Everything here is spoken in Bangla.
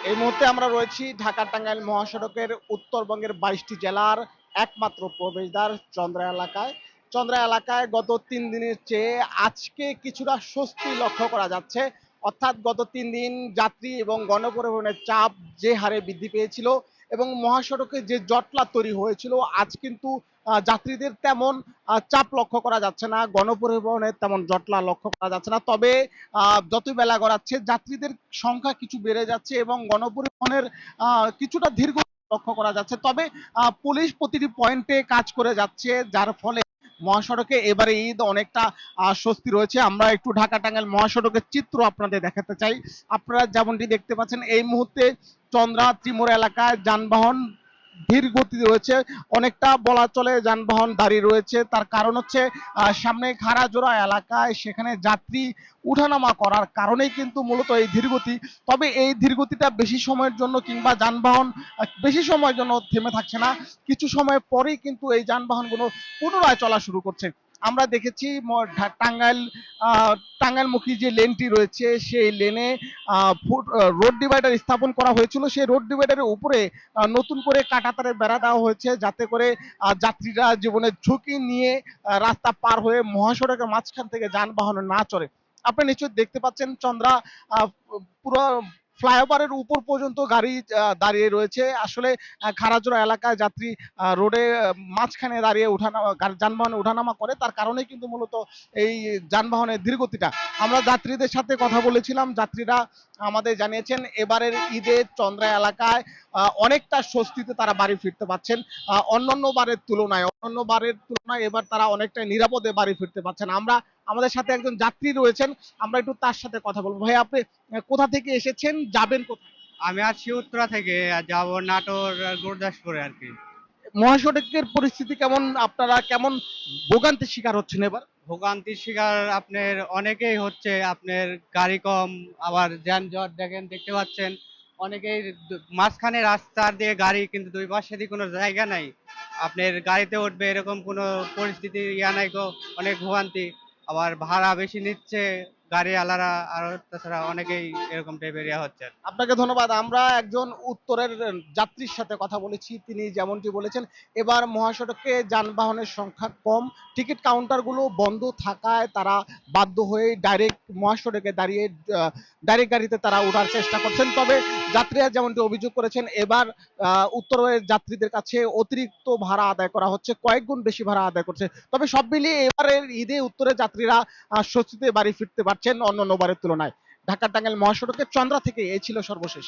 এই মুহূর্তে আমরা রয়েছি ঢাকা টাঙ্গাইল মহাসড়কের উত্তরবঙ্গের 22টি জেলার একমাত্র প্রবেশদ্বার চন্দ্রা এলাকায়। চন্দ্রা এলাকায় গত 3 দিনের চেয়ে আজকে কিছুটা স্বস্তি লক্ষ্য করা যাচ্ছে। অর্থাৎ গত 3 দিন যাত্রী এবং গণপরিবহনের চাপ যে হারে বৃদ্ধি পেয়েছিল এবং মহাসড়কে যে জটলা তৈরি হয়েছিল, আজ কিন্তু যাত্রীদের তেমন চাপ লক্ষ্য করা যাচ্ছে না, গণপরিবহনের তেমন জটলা লক্ষ্য করা যাচ্ছে না। তবে যতই বেলা গড়াচ্ছে যাত্রীদের সংখ্যা কিছু বেড়ে যাচ্ছে এবং গণপরিবহনের কিছুটা ধীর লক্ষ্য করা যাচ্ছে। তবে পুলিশ প্রতিটি পয়েন্টে কাজ করে যাচ্ছে, যার ফলে মহাসড়কে এবারে ঈদ অনেকটা স্বস্তি রয়েছে। আমরা একটু ঢাকা টাঙ্গাইল মহাসড়কের চিত্র আপনাদের দেখাতে চাই। আপনারা যেমনটি দেখতে পাচ্ছেন এই মুহূর্তে চন্দ্রা ত্রিমোর এলাকায় যানবাহন ধীর গতি রয়েছে, অনেকটা বলা চলে যানবাহন দাঁড়িয়ে রয়েছে। তার কারণ হচ্ছে সামনে খাড়াজোড়া এলাকায়, সেখানে যাত্রী উঠানামা করার কারণেই কিন্তু মূলত এই ধীরগতি। তবে এই ধীরগতিটা বেশি সময়ের জন্য কিংবা যানবাহন বেশি সময়ের জন্য থেমে থাকছে না, কিছু সময় পরেই কিন্তু এই যানবাহনগুলো পুনরায় চলা শুরু করছে। আমরা দেখেছি টাঙ্গাইল টাঙ্গাইলমুখী যে লেনটি রয়েছে সেই লেনে রোড ডিভাইডার স্থাপন করা হয়েছিল, সেই রোড ডিভাইডারের উপরে নতুন করে কাঁটাতারের বেড়া দেওয়া হয়েছে, যাতে করে যাত্রীরা জীবনের ঝুঁকি নিয়ে রাস্তা পার হয়ে মহাসড়কের মাঝখান থেকে যানবাহন না চড়ে। আপনারা নিশ্চয়ই দেখতে পাচ্ছেন চন্দ্রা পুরো ফ্লাইওভারের উপর পর্যন্ত গাড়ি দাঁড়িয়ে রয়েছে। আসলে খাড়াজোড়া এলাকায় যাত্রী রোডে মাঝখানে দাঁড়িয়ে যানবাহনে ওঠানামা করে, তার কারণে কিন্তু মূলত এই যানবাহনের ধীরগতিটা। আমরা যাত্রীদের সাথে কথা বলেছিলাম, যাত্রীরা আমাদের জানিয়েছেন এবারের ঈদে চন্দ্রা এলাকায় অনেকটা স্বস্তিতে তারা বাড়ি ফিরতে পারছেন। অন্যান্য বারের তুলনায় এবার তারা অনেকটা নিরাপদে বাড়ি ফিরতে পারছেন। আমাদের সাথে একজন যাত্রী রয়েছেন, আমরা একটু তার সাথে কথা বলবো। ভাই, আপনি কোথা থেকে এসেছেন, যাবেন কোথায়? আমি আসছি উত্তরা থেকে, যাব নাটোর আর গুরদাসপুরে আর কি। মহাসড়কের পরিস্থিতি কেমন, আপনারা কেমন ভোগান্তির শিকার হচ্ছেন এবার? ভোগান্তির শিকার আপনার অনেকেই হচ্ছে, আপনার গাড়ি কম, আবার যানজট দেখতে পাচ্ছেন অনেকেই। মাঝখানে রাস্তার দিয়ে গাড়ি, কিন্তু দুই পাশে দিয়ে কোনো জায়গা নাই, আপনার গাড়িতে উঠবে এরকম কোনো পরিস্থিতি নাই গো। অনেক ভোগান্তি, আবার ভাড়া বেশি নিচ্ছে গাড়ি আলারা, আর তাছাড়া অনেকেই এরকম টাইপের হচ্ছে। আপনাকে ধন্যবাদ। আমরা একজন উত্তরের যাত্রীর সাথে কথা বলেছি, তিনি যেমনটি বলেছেন এবার মহাসড়কে যানবাহনের সংখ্যা কম, টিকিট কাউন্টারগুলো বন্ধ থাকায় তারা বাধ্য হয়ে ডাইরেক্ট মহাসড়কে দাঁড়িয়ে ডাইরেক্ট গাড়িতে তারা ওঠার চেষ্টা করছেন। তবে যাত্রীরা যেমনটি অভিযোগ করেছেন এবার উত্তরের যাত্রীদের কাছে অতিরিক্ত ভাড়া আদায় করা হচ্ছে, কয়েক গুণ বেশি ভাড়া আদায় করছে। তবে সব মিলিয়ে এবারের ঈদে উত্তরের যাত্রীরা স্বস্তিতে বাড়ি ফিরতে পারছেন অন্যান্য বারের তুলনায়। ঢাকা টাঙ্গাইল মহাসড়কের চন্দ্রা থেকে এই ছিল সর্বশেষ।